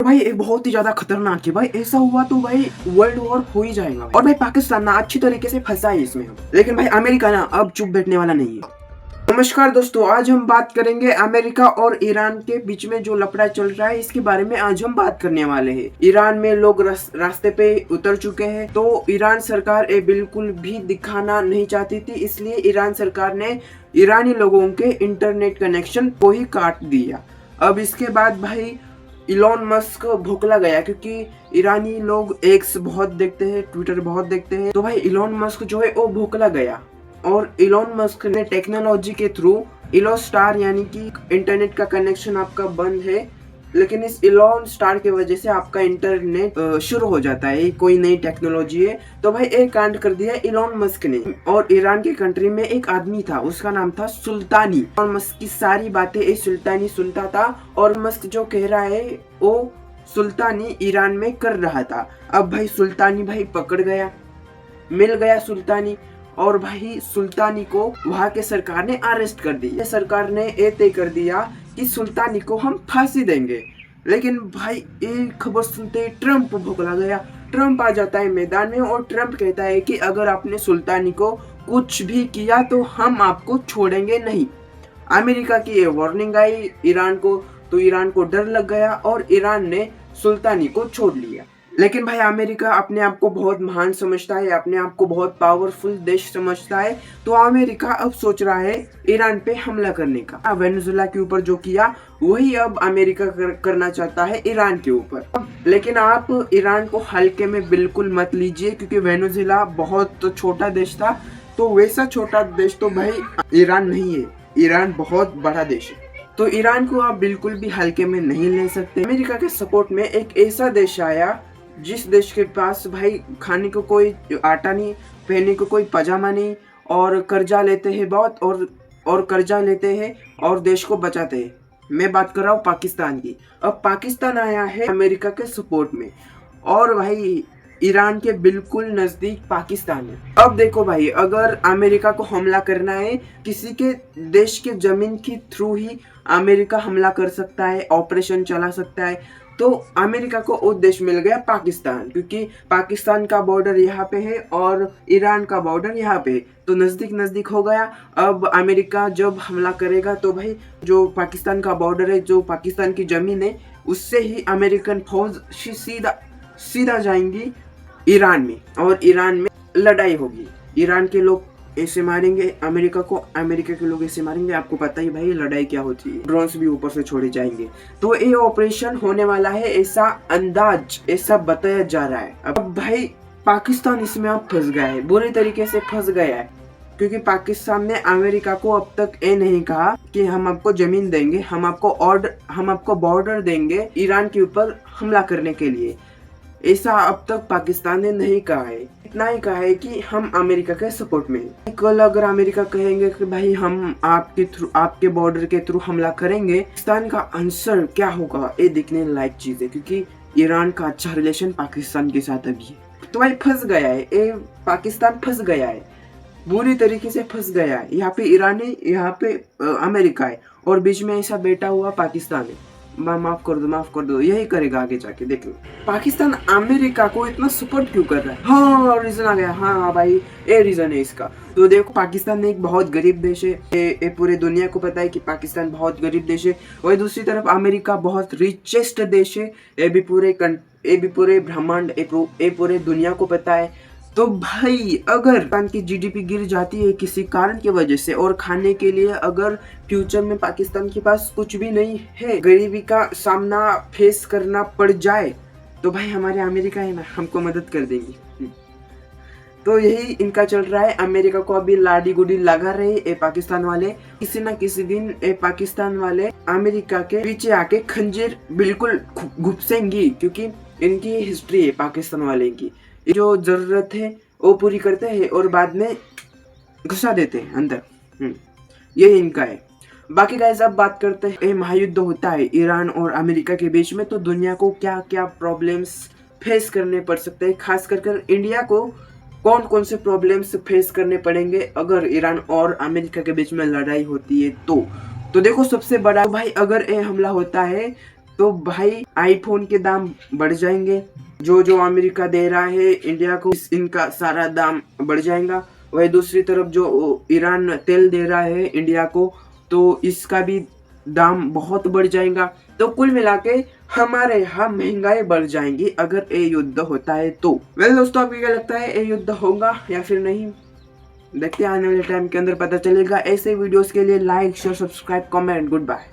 भाई ये बहुत ही ज्यादा खतरनाक है भाई। ऐसा हुआ तो भाई वर्ल्ड वॉर हो ही जाएगा। और भाई पाकिस्तान ना अच्छी तरीके से फंसा है इसमें, लेकिन भाई अमेरिका ना अब चुप बैठने वाला नहीं है। नमस्कार दोस्तों, आज हम बात करेंगे अमेरिका और ईरान के बीच में जो लफड़ा चल रहा है इसके बारे में आज हम बात करने वाले हैं। ईरान में लोग रास्ते पे उतर चुके हैं, तो ईरान सरकार ये बिल्कुल भी दिखाना नहीं चाहती थी, इसलिए ईरान सरकार ने ईरानी लोगों के इंटरनेट कनेक्शन को ही काट दिया। अब इसके बाद भाई इलॉन मस्क भोकला गया, क्योंकि ईरानी लोग एक्स बहुत देखते हैं, ट्विटर बहुत देखते हैं, तो भाई इलॉन मस्क जो है वो भोकला गया। और इलॉन मस्क ने टेक्नोलॉजी के थ्रू इलो स्टार यानी कि इंटरनेट का कनेक्शन आपका बंद है, लेकिन इस इलॉन स्टार की वजह से आपका इंटरनेट शुरू हो जाता है। ये कोई नई टेक्नोलॉजी है। तो भाई एक कांड कर दिया इलॉन मस्क ने। और ईरान की कंट्री में एक आदमी था, उसका नाम था सुल्तानी। इलॉन मस्क की सारी बातें ये सुल्तानी सुनता था, और मस्क जो कह रहा है वो सुल्तानी ईरान में कर रहा था। अब भाई सुल्तानी भाई पकड़ गया, मिल गया सुल्तानी, और भाई सुल्तानी को वहां के सरकार ने अरेस्ट कर दिया। सरकार ने ये तय कर दिया कि सुल्तानी को हम फांसी देंगे। लेकिन भाई ये खबर सुनते ही ट्रम्प भुगला गया। ट्रम्प आ जाता है मैदान में, और ट्रम्प कहता है कि अगर आपने सुल्तानी को कुछ भी किया तो हम आपको छोड़ेंगे नहीं। अमेरिका की ये वार्निंग आई ईरान को, तो ईरान को डर लग गया और ईरान ने सुल्तानी को छोड़ लिया। लेकिन भाई अमेरिका अपने आप को बहुत महान समझता है, अपने आप को बहुत पावरफुल देश समझता है, तो अमेरिका अब सोच रहा है ईरान पे हमला करने का। वेनेजुएला के ऊपर जो किया वही अब अमेरिका करना चाहता है ईरान के ऊपर। लेकिन आप ईरान को हल्के में बिल्कुल मत लीजिए, क्योंकि वेनेजुएला बहुत छोटा देश था, तो वैसा छोटा देश तो भाई ईरान नहीं है। ईरान बहुत बड़ा देश है, तो ईरान को आप बिल्कुल भी हल्के में नहीं ले सकते। अमेरिका के सपोर्ट में एक ऐसा देश आया जिस देश के पास भाई खाने को कोई आटा नहीं, पहनने को कोई पजामा नहीं, और कर्जा लेते हैं बहुत, और कर्जा लेते हैं और देश को बचाते हैं। मैं बात कर रहा हूँ पाकिस्तान की। अब पाकिस्तान आया है अमेरिका के सपोर्ट में, और भाई ईरान के बिल्कुल नजदीक पाकिस्तान है। अब देखो भाई, अगर अमेरिका को हमला करना है, किसी के देश के जमीन के थ्रू ही अमेरिका हमला कर सकता है, ऑपरेशन चला सकता है। तो अमेरिका को वो देश मिल गया पाकिस्तान, क्योंकि पाकिस्तान का बॉर्डर यहाँ पे है और ईरान का बॉर्डर यहाँ पे है, तो नजदीक नजदीक हो गया। अब अमेरिका जब हमला करेगा तो भाई जो पाकिस्तान का बॉर्डर है, जो पाकिस्तान की जमीन है, उससे ही अमेरिकन फौज सीधा जाएंगी ईरान में, और ईरान में लड़ाई होगी। ईरान के लोग ऐसे मारेंगे अमेरिका को, अमेरिका के लोग ऐसे मारेंगे। आपको पता ही भाई लड़ाई क्या होती है, ड्रोन्स भी ऊपर से छोड़े जाएंगे। तो ये ऑपरेशन होने वाला है, ऐसा अंदाज, ऐसा बताया जा रहा है। अब भाई पाकिस्तान इसमें अब फंस गया है, बुरी तरीके से फंस गया है, क्योंकि पाकिस्तान ने अमेरिका को अब तक ये नहीं कहा कि हम आपको जमीन देंगे, हम आपको बॉर्डर देंगे ईरान के ऊपर हमला करने के लिए। ऐसा अब तक पाकिस्तान ने नहीं कहा है। इतना ही कहा है कि हम अमेरिका के सपोर्ट में। कल अगर अमेरिका कहेंगे कि भाई हम आपके बॉर्डर के थ्रू हमला करेंगे, पाकिस्तान का आंसर क्या होगा ये देखने लायक चीज है, क्योंकि ईरान का अच्छा रिलेशन पाकिस्तान के साथ अभी है। तो भाई फंस गया है ये, पाकिस्तान फंस गया है, बुरी तरीके से फंस गया है। यहाँ पे ईरान है, यहाँ पे अमेरिका है, और बीच में ऐसा बैठा हुआ पाकिस्तान है। माफ कर दो, यही करेगा आगे जाके, देख लो। पाकिस्तान अमेरिका को इतना सपोर्ट क्यों कर रहा है? हाँ रीजन आ गया, हाँ भाई ये रीजन है इसका। तो देखो, पाकिस्तान एक बहुत गरीब देश है, ये पूरे दुनिया को पता है कि पाकिस्तान बहुत गरीब देश है। वही दूसरी तरफ अमेरिका बहुत रिचेस्ट देश है, ये भी पूरे ब्रह्मांड, ये पूरे दुनिया को पता है। तो भाई अगर पाकिस्तान की जीडीपी गिर जाती है किसी कारण की वजह से, और खाने के लिए अगर फ्यूचर में पाकिस्तान के पास कुछ भी नहीं है, गरीबी का सामना फेस करना पड़ जाए, तो भाई हमारे अमेरिका है ना, हमको मदद कर देंगी। तो यही इनका चल रहा है। अमेरिका को अभी लाडी गुडी लगा रहे ये पाकिस्तान वाले। किसी ना किसी दिन ये पाकिस्तान वाले अमेरिका के पीछे आके खंजीर बिल्कुल घुसेंगी, क्योंकि इनकी हिस्ट्री है पाकिस्तान वाले की। जो जरूरत है वो पूरी करते हैं और बाद में घुसा देते हैं अंदर। ये इनका है। बाकी गाइस, अब बात करते हैं, ये महायुद्ध होता है ईरान और अमेरिका के बीच में, तो दुनिया को क्या क्या प्रॉब्लम्स फेस करने पड़ सकते हैं, खास कर इंडिया को कौन कौन से प्रॉब्लम्स फेस करने पड़ेंगे अगर ईरान और अमेरिका के बीच में लड़ाई होती है। तो देखो, सबसे बड़ा भाई, अगर ये हमला होता है तो भाई आईफोन के दाम बढ़ जाएंगे। जो जो अमेरिका दे रहा है इंडिया को, इनका सारा दाम बढ़ जाएगा। वही दूसरी तरफ जो ईरान तेल दे रहा है इंडिया को, तो इसका भी दाम बहुत बढ़ जाएगा। तो कुल मिला के हमारे यहाँ महंगाई बढ़ जाएंगी अगर ये युद्ध होता है तो। वेल दोस्तों, आपको क्या लगता है, ये युद्ध होगा या फिर नहीं? देखते हैं, आने वाले टाइम के अंदर पता चलेगा। ऐसे वीडियोस के लिए like share subscribe comment. Good bye.